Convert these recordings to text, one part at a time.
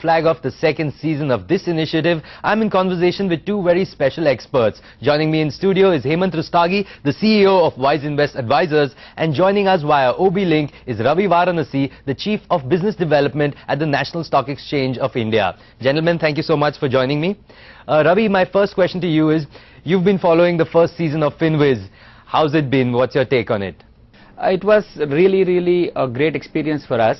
flag off the second season of this initiative, I'm in conversation with two very special experts. Joining me in studio is Hemant Rustagi, the CEO of Wise Invest Advisors, and joining us via OB Link is Ravi Varanasi, the Chief of Business Development at the National Stock Exchange of India. Gentlemen, thank you so much for joining me. Ravi, my first question to you is, you've been following the first season of FinViz. How's it been? What's your take on it? It was really a great experience for us,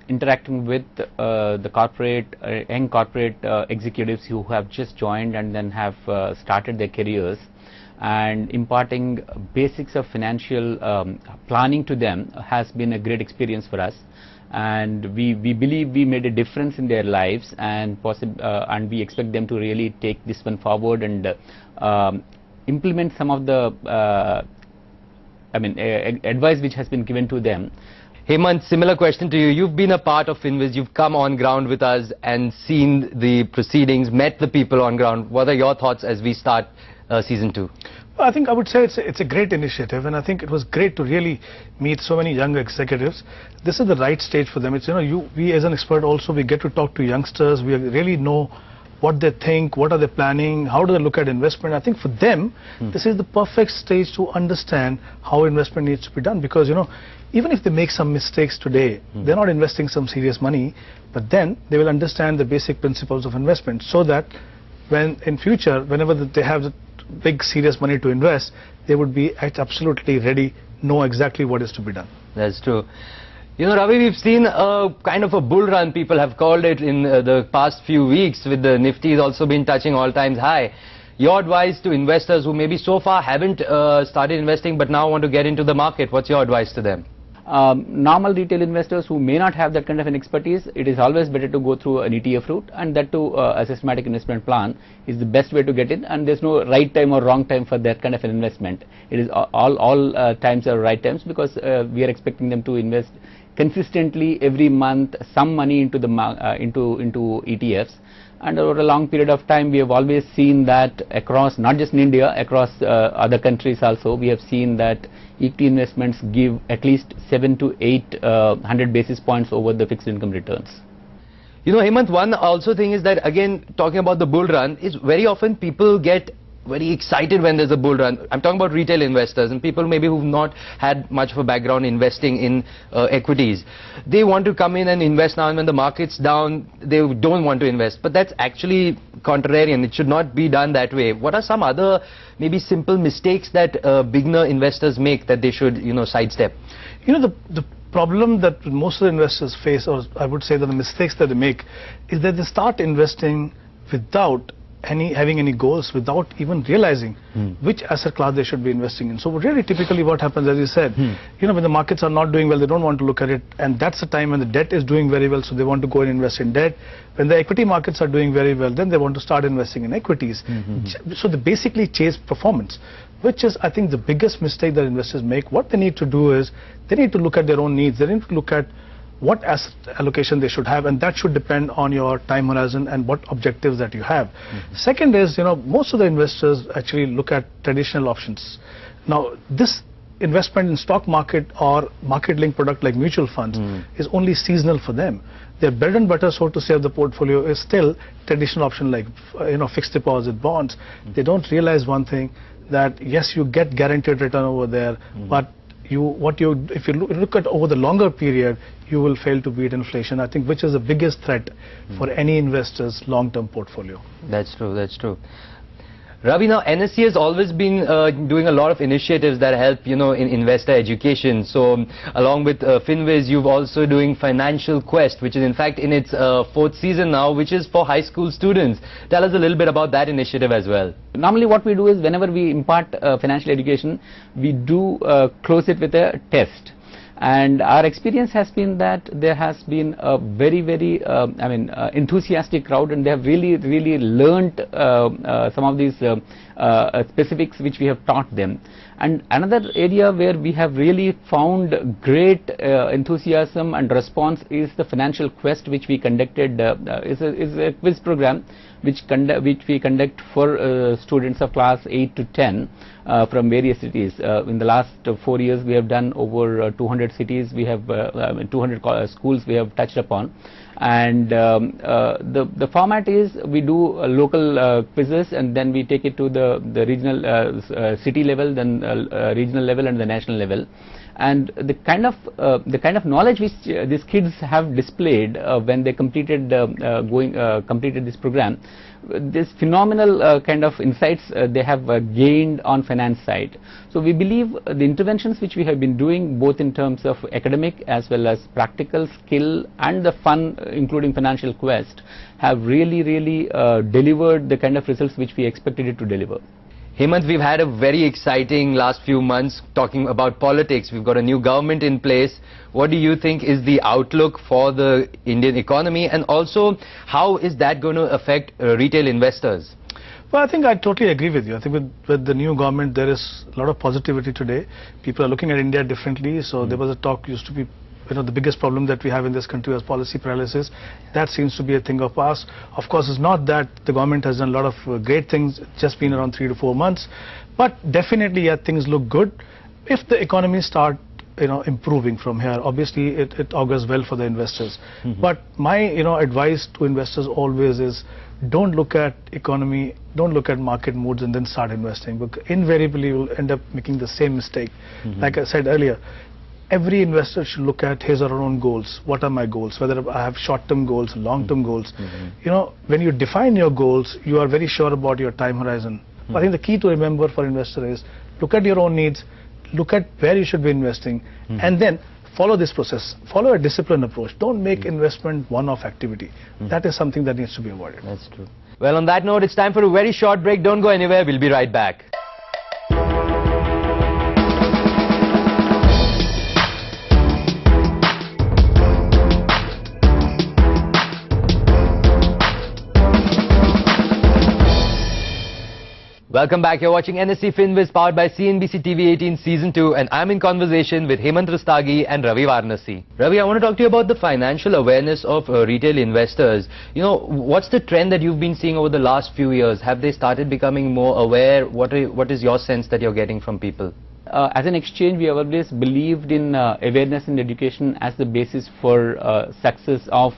interacting with the corporate, young corporate executives who have just joined and then have started their careers, and imparting basics of financial planning to them has been a great experience for us. And we believe we made a difference in their lives, and we expect them to really take this one forward and implement some of the advice which has been given to them. Hemant, similar question to you. You've been a part of FinViz. You've come on ground with us and seen the proceedings, met the people on ground. What are your thoughts as we start season 2? Well, I think I would say it's a great initiative, and I think it was great to really meet so many young executives. This is the right stage for them. It's, we as an expert also, we get to talk to youngsters. We really know what they think, what are they planning, how do they look at investment. I think for them, this is the perfect stage to understand how investment needs to be done, because even if they make some mistakes today, they're not investing some serious money, but then they will understand the basic principles of investment, so that when in future, whenever they have the big serious money to invest, they would be absolutely ready, know exactly what is to be done. That's true. Ravi, we've seen a kind of a bull run, people have called it, in the past few weeks, with the Nifty has also been touching all-time high. Your advice to investors who maybe so far haven't started investing but now want to get into the market, what's your advice to them? Normal retail investors who may not have that kind of an expertise, it is always better to go through an ETF route, and that too a systematic investment plan is the best way to get in, and there's no right time or wrong time for that kind of an investment. It is all times are right times, because we are expecting them to invest consistently every month some money into the into ETFs, and over a long period of time we have always seen that across, not just in India, across other countries also, we have seen that equity investments give at least 700 to 800 basis points over the fixed income returns. Hemant, one also thing is that, again, talking about the bull run, is very often people get very excited when there's a bull run. I'm talking about retail investors and people maybe who've not had much of a background investing in equities. They want to come in and invest now, and when the market's down, they don't want to invest. But that's actually contrarian. It should not be done that way. What are some other maybe simple mistakes that beginner investors make that they should, sidestep? The problem that most of the investors face, or I would say that the mistakes that they make, is that they start investing without having any goals, without even realizing which asset class they should be investing in. So really typically what happens, as you said, when the markets are not doing well, they don't want to look at it, and that's the time when the debt is doing very well, so they want to go and invest in debt. When the equity markets are doing very well, then they want to start investing in equities. So they basically chase performance, which is, I think, the biggest mistake that investors make. What they need to do is, they need to look at their own needs. They need to look at what asset allocation they should have, and that should depend on your time horizon and what objectives that you have. Second is, most of the investors actually look at traditional options. Now, this investment in stock market or market-linked product like mutual funds is only seasonal for them. Their bread and butter, so to say, of the portfolio is still traditional option like fixed deposit bonds. They don't realize one thing, that yes, you get guaranteed return over there, but if you look at over the longer period, you will fail to beat inflation, I think, which is the biggest threat for any investor's long-term portfolio. That's true, that's true. Ravi, now NSE has always been doing a lot of initiatives that help, in investor education. So along with FinViz, you've also doing Financial Quest, which is in fact in its 4th season now, which is for high school students. Tell us a little bit about that initiative as well. Normally what we do is, whenever we impart financial education, we do close it with a test. And our experience has been that there has been a very enthusiastic crowd, and they have really learnt some of these specifics which we have taught them. And another area where we have really found great enthusiasm and response is the Financial Quest, which we conducted, is a quiz program which we conduct for students of class 8 to 10 from various cities. In the last 4 years, we have done over 200 cities. We have 200 schools we have touched upon, And the format is we do local quizzes, and then we take it to the regional city level, then regional level, and the national level. And the kind of knowledge which these kids have displayed when they completed completed this program, this phenomenal kind of insights they have gained on finance side. So we believe the interventions which we have been doing, both in terms of academic as well as practical skill and the fun, including financial quest, have really delivered the kind of results which we expected it to deliver. Hemant, we've had a very exciting last few months talking about politics. We've got a new government in place. What do you think is the outlook for the Indian economy, and also how is that going to affect retail investors? Well, I think I totally agree with you. I think with the new government, there is a lot of positivity today. People are looking at India differently. So there was a talk, used to be, the biggest problem that we have in this country was policy paralysis. That seems to be a thing of past. Of course, it's not that the government has done a lot of great things, just been around 3 to 4 months. But definitely, yeah, things look good. If the economy start, improving from here, obviously it augurs well for the investors. But my, advice to investors always is, don't look at economy, don't look at market moods and then start investing, because invariably you will end up making the same mistake. Like I said earlier, every investor should look at his or her own goals. What are my goals? Whether I have short-term goals, long-term goals. When you define your goals, you are very sure about your time horizon. I think the key to remember for investor is, look at your own needs, look at where you should be investing, and then follow this process. Follow a disciplined approach. Don't make investment one-off activity. That is something that needs to be avoided. That's true. Well, on that note, it's time for a very short break. Don't go anywhere. We'll be right back. Welcome back. You're watching NSE FinViz, powered by CNBC TV 18 Season 2, and I'm in conversation with Hemant Rustagi and Ravi Varanasi. Ravi, I want to talk to you about the financial awareness of retail investors. What's the trend that you've been seeing over the last few years? Have they started becoming more aware? What is your sense that you're getting from people? As an exchange, we have always believed in awareness and education as the basis for success of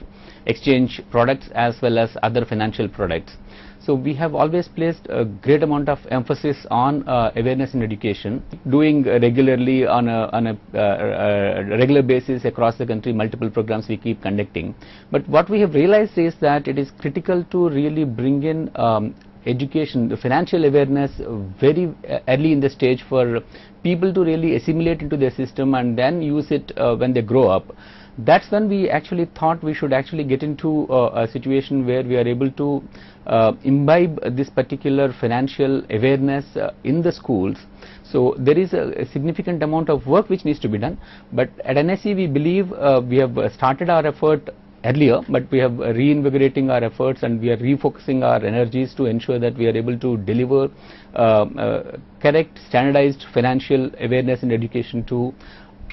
exchange products as well as other financial products. So we have always placed a great amount of emphasis on awareness and education, doing regularly on a regular basis across the country. Multiple programs we keep conducting. But what we have realized is that it is critical to really bring in education, the financial awareness very early in the stage for people to really assimilate into their system and then use it when they grow up. That's when we actually thought we should actually get into a situation where we are able to imbibe this particular financial awareness in the schools. So there is a significant amount of work which needs to be done. But at NSE, we believe we have started our effort earlier, but we have reinvigorating our efforts, and we are refocusing our energies to ensure that we are able to deliver correct, standardized financial awareness and education to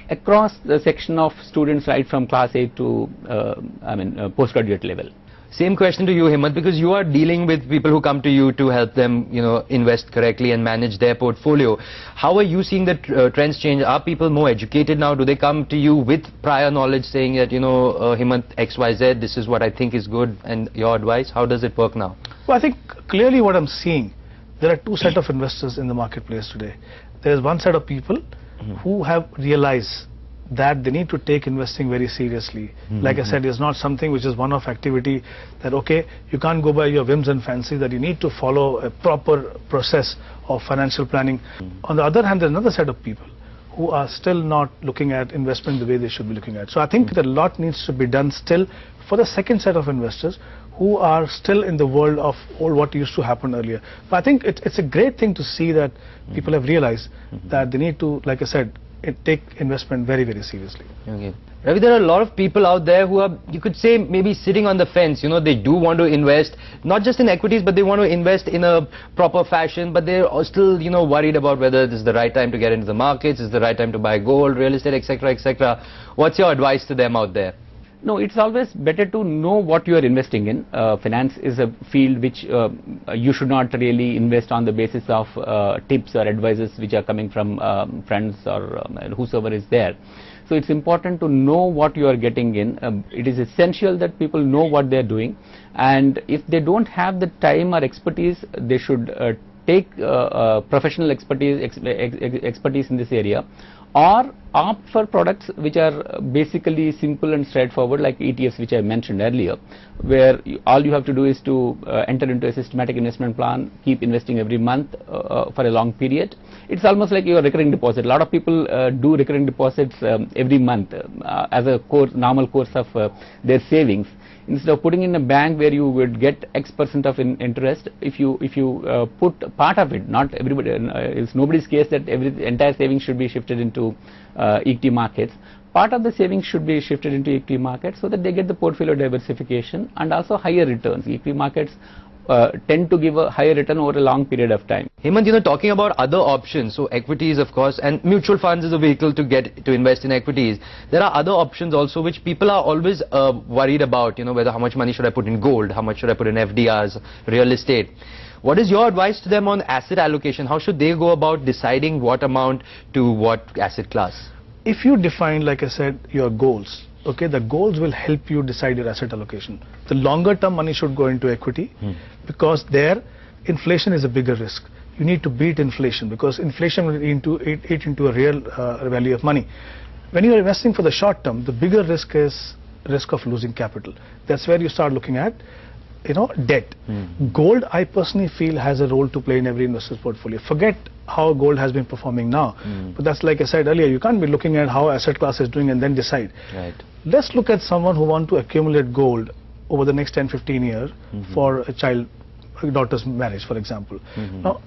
across the section of students, right from class 8 to postgraduate level. Same question to you, Hemant, because you are dealing with people who come to you to help them, invest correctly and manage their portfolio. How are you seeing the trends change? Are people more educated now? Do they come to you with prior knowledge saying that, Hemant, XYZ, this is what I think is good, and your advice? How does it work now? Well, I think clearly what I'm seeing, there are two sets of investors in the marketplace today. There is one set of people who have realized that they need to take investing very seriously. Like I said, it's not something which is one-off activity that, okay, you can't go by your whims and fancies, that you need to follow a proper process of financial planning. On the other hand, there's another set of people who are still not looking at investment the way they should be looking at. So I think that a lot needs to be done still for the second set of investors who are still in the world of all what used to happen earlier. But I think it's a great thing to see that people have realized that they need to, like I said, take investment very, very seriously. Okay. Ravi, there are a lot of people out there who are, you could say, maybe sitting on the fence. They do want to invest, not just in equities, but they want to invest in a proper fashion, but they're still, worried about whether this is the right time to get into the markets, is the right time to buy gold, real estate, etc., etc. What's your advice to them out there? No, it's always better to know what you are investing in. Finance is a field which you should not really invest on the basis of tips or advices which are coming from friends or whosoever is there. So it's important to know what you are getting in. It is essential that people know what they are doing, and if they don't have the time or expertise, they should take professional expertise in this area, or opt for products which are basically simple and straightforward, like ETFs, which I mentioned earlier, where all you have to do is to enter into a systematic investment plan, keep investing every month for a long period. It's almost like your recurring deposit. A lot of people do recurring deposits every month as a normal course of their savings. Instead of putting in a bank where you would get X% of interest, if you put part of it, not everybody, it's nobody's case that entire savings should be shifted into equity markets. Part of the savings should be shifted into equity markets so that they get the portfolio diversification and also higher returns. Equity markets tend to give a higher return over a long period of time. Hemant, talking about other options, so equities, of course, and mutual funds is a vehicle to invest in equities. There are other options also which people are always worried about, whether how much money should I put in gold, how much should I put in FDRs, real estate. What is your advice to them on asset allocation? How should they go about deciding what amount to what asset class? If you define, like I said, your goals, okay, the goals will help you decide your asset allocation. The longer term money should go into equity because there inflation is a bigger risk. You need to beat inflation because inflation will eat into a real value of money. When you are investing for the short term, the bigger risk is risk of losing capital. That's where you start looking at debt. Gold, I personally feel, has a role to play in every investor's portfolio. Forget how gold has been performing now, but that's, like I said earlier, you can't be looking at how asset class is doing and then decide. Right. Let's look at someone who wants to accumulate gold over the next 10-15 years for a daughter's marriage, for example. Now,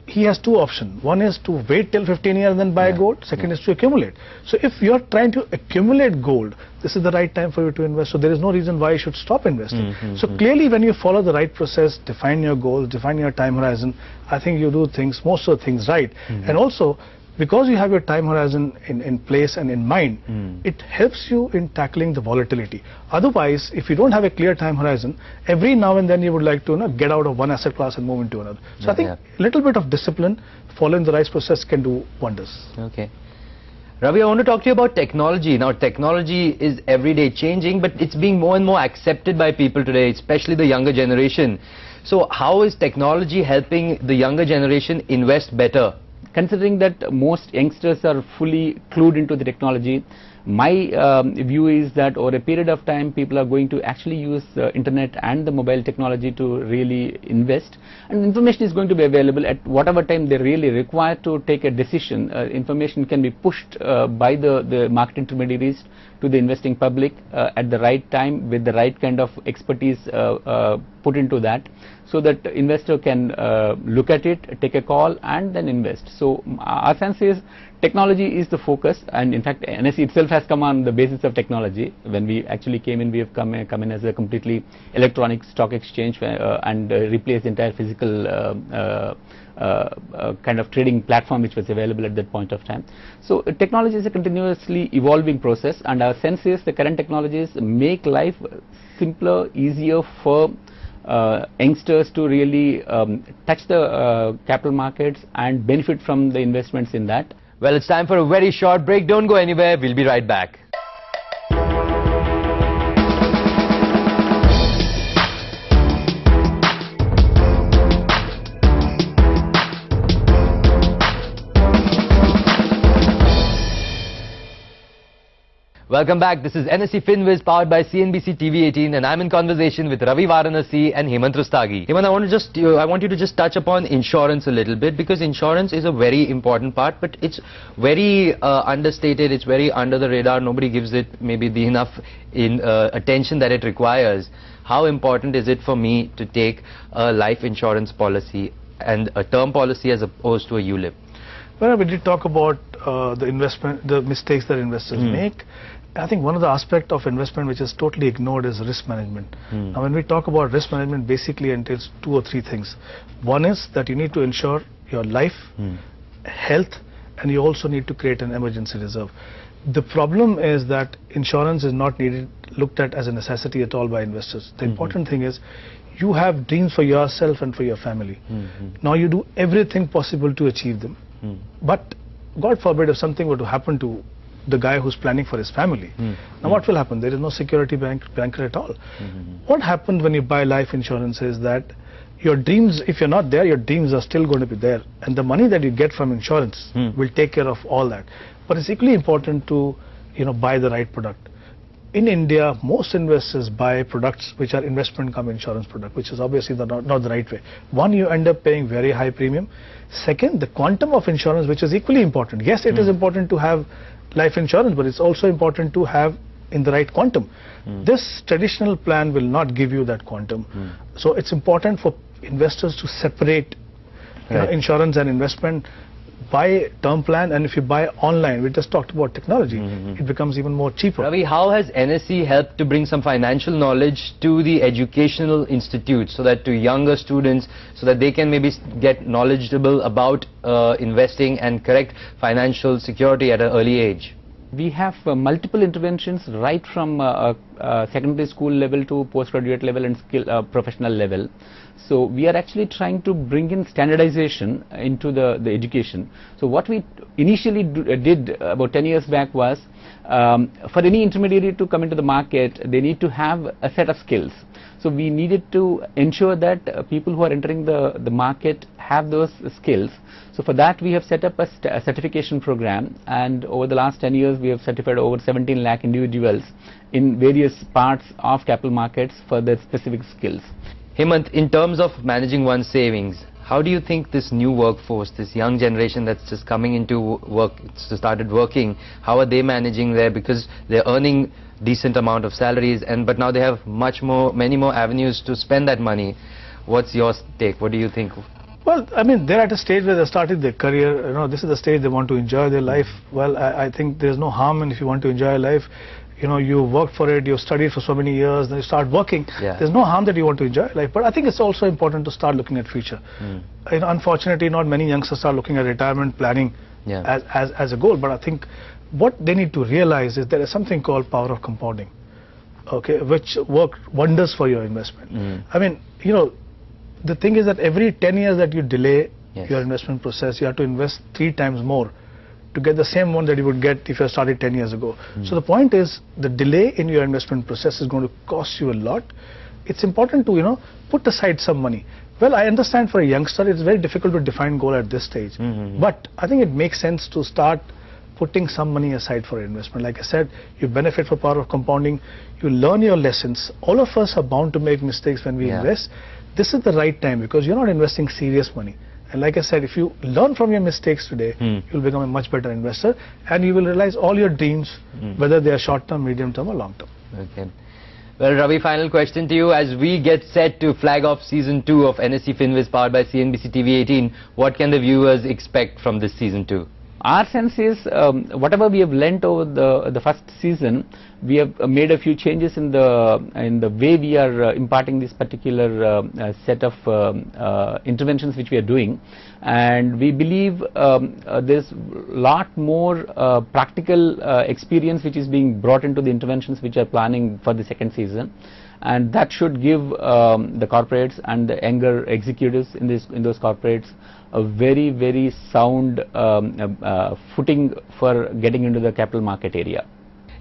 he has two options. One is to wait till 15 years and then buy gold. Second is to accumulate. So if you're trying to accumulate gold, this is the right time for you to invest. So there is no reason why you should stop investing. So clearly, when you follow the right process, define your goals, define your time horizon, I think you do most of the things right. And also, because you have your time horizon in place and in mind, it helps you in tackling the volatility. Otherwise, if you don't have a clear time horizon, every now and then you would like to get out of one asset class and move into another. So I think a little bit of discipline, following the right process can do wonders. Okay. Ravi, I want to talk to you about technology. Now, technology is every day changing, but it's being more and more accepted by people today, especially the younger generation. So how is technology helping the younger generation invest better? Considering that most youngsters are fully clued into the technology, my view is that over a period of time, people are going to actually use internet and the mobile technology to really invest, and information is going to be available at whatever time they really require to take a decision. Information can be pushed by the market intermediaries to the investing public at the right time with the right kind of expertise put into that, so that the investor can look at it, take a call and then invest. So our sense is technology is the focus, and in fact NSE itself has come on the basis of technology. When we actually came in, we have come in as a completely electronic stock exchange and replaced the entire physical kind of trading platform which was available at that point of time. So technology is a continuously evolving process, and our sense is the current technologies make life simpler, easier for youngsters to really touch the capital markets and benefit from the investments in that. Well, it's time for a very short break. Don't go anywhere. We'll be right back. Welcome back. This is NSE FinViz powered by CNBC TV18, and I'm in conversation with Ravi Varanasi and Hemant Rustagi. Hemant, I want you to just touch upon insurance a little bit, because insurance is a very important part, but it's very understated. It's very under the radar. Nobody gives it maybe the enough attention that it requires. How important is it for me to take a life insurance policy and a term policy as opposed to a ULIP? Well, we did talk about the mistakes that investors make. I think one of the aspects of investment which is totally ignored is risk management. Now, when we talk about risk management, basically entails 2 or 3 things. One is that you need to ensure your life, health, and you also need to create an emergency reserve. The problem is that insurance is not looked at as a necessity at all by investors. The important thing is you have dreams for yourself and for your family. Now you do everything possible to achieve them. But God forbid, if something were to happen to the guy who's planning for his family. Now what will happen? There is no security banker at all. What happens when you buy life insurance is that your dreams, if you're not there, your dreams are still going to be there, and the money that you get from insurance will take care of all that. But it's equally important to, buy the right product. In India, most investors buy products which are investment cum insurance product, which is obviously not the right way. One, you end up paying very high premium. Second, the quantum of insurance, which is equally important. Yes, it is important to have life insurance, but it's also important to have in the right quantum. This traditional plan will not give you that quantum. So it's important for investors to separate insurance and investment. Buy term plan, and if you buy online, we just talked about technology, it becomes even more cheaper. Ravi, how has NSE helped to bring some financial knowledge to the educational institutes, so that to younger students, so that they can maybe get knowledgeable about investing and correct financial security at an early age? We have multiple interventions right from secondary school level to postgraduate level and skill professional level. So we are actually trying to bring in standardization into the education. So what we initially did about 10 years back was, for any intermediary to come into the market, they need to have a set of skills. So we needed to ensure that people who are entering the market have those skills. So for that we have set up a certification program, and over the last 10 years we have certified over 17 lakh individuals in various parts of capital markets for their specific skills. Hemant, in terms of managing one's savings, how do you think this new workforce, this young generation that's just coming into work, started working, how are they managing there? Because they're earning decent amount of salaries, but now they have many more avenues to spend that money. What's your take? What do you think? Well, I mean, they're at a stage where they're starting their career. This is the stage they want to enjoy their life. Well, I think there's no harm in, if you want to enjoy life, you work for it, you studied for so many years, then you start working. There's no harm that you want to enjoy life. But I think it's also important to start looking at future. Unfortunately, not many youngsters start looking at retirement planning as a goal. But I think what they need to realize is there is something called power of compounding, which work wonders for your investment. I mean, the thing is that every 10 years that you delay your investment process, you have to invest 3 times more to get the same one that you would get if you started 10 years ago. So the point is, the delay in your investment process is going to cost you a lot. It's important to, put aside some money. Well, I understand for a youngster, it's very difficult to define goal at this stage. But I think it makes sense to start putting some money aside for investment. Like I said, you benefit from power of compounding, you learn your lessons. All of us are bound to make mistakes when we invest. This is the right time, because you're not investing serious money. And like I said, if you learn from your mistakes today, you'll become a much better investor, and you will realize all your dreams, whether they are short-term, medium-term or long-term. Okay. Well, Ravi, final question to you. As we get set to flag off season 2 of NSE FinViz powered by CNBC TV 18, what can the viewers expect from this season 2? Our sense is, whatever we have learnt over the first season, we have made a few changes in the way we are imparting this particular set of interventions which we are doing, and we believe there's a lot more practical experience which is being brought into the interventions which are planning for the second season, and that should give the corporates and the younger executives in those corporates a very, very sound footing for getting into the capital market area.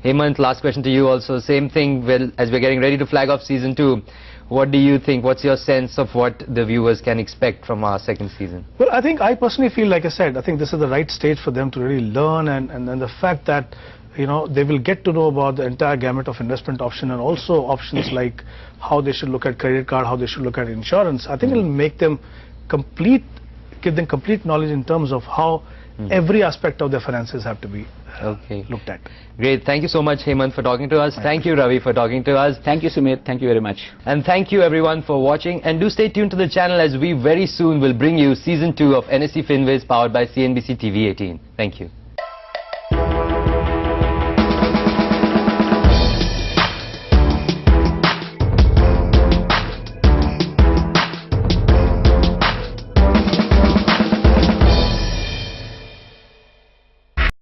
Hemant, last question to you also. Same thing, well, as we're getting ready to flag off season 2, what do you think? What's your sense of what the viewers can expect from our second season? Well, I personally feel, like I said, I think this is the right stage for them to really learn, and the fact that they will get to know about the entire gamut of investment option, and also options like how they should look at credit card, how they should look at insurance. I think it will make them give them complete knowledge in terms of how every aspect of their finances have to be looked at. Great. Thank you so much, Hemant, for talking to us. Thank you, Ravi, for talking to us. Thank you, Sumit. Thank you very much. And thank you, everyone, for watching. And do stay tuned to the channel, as we very soon will bring you season 2 of NSE FinViz powered by CNBC TV 18. Thank you.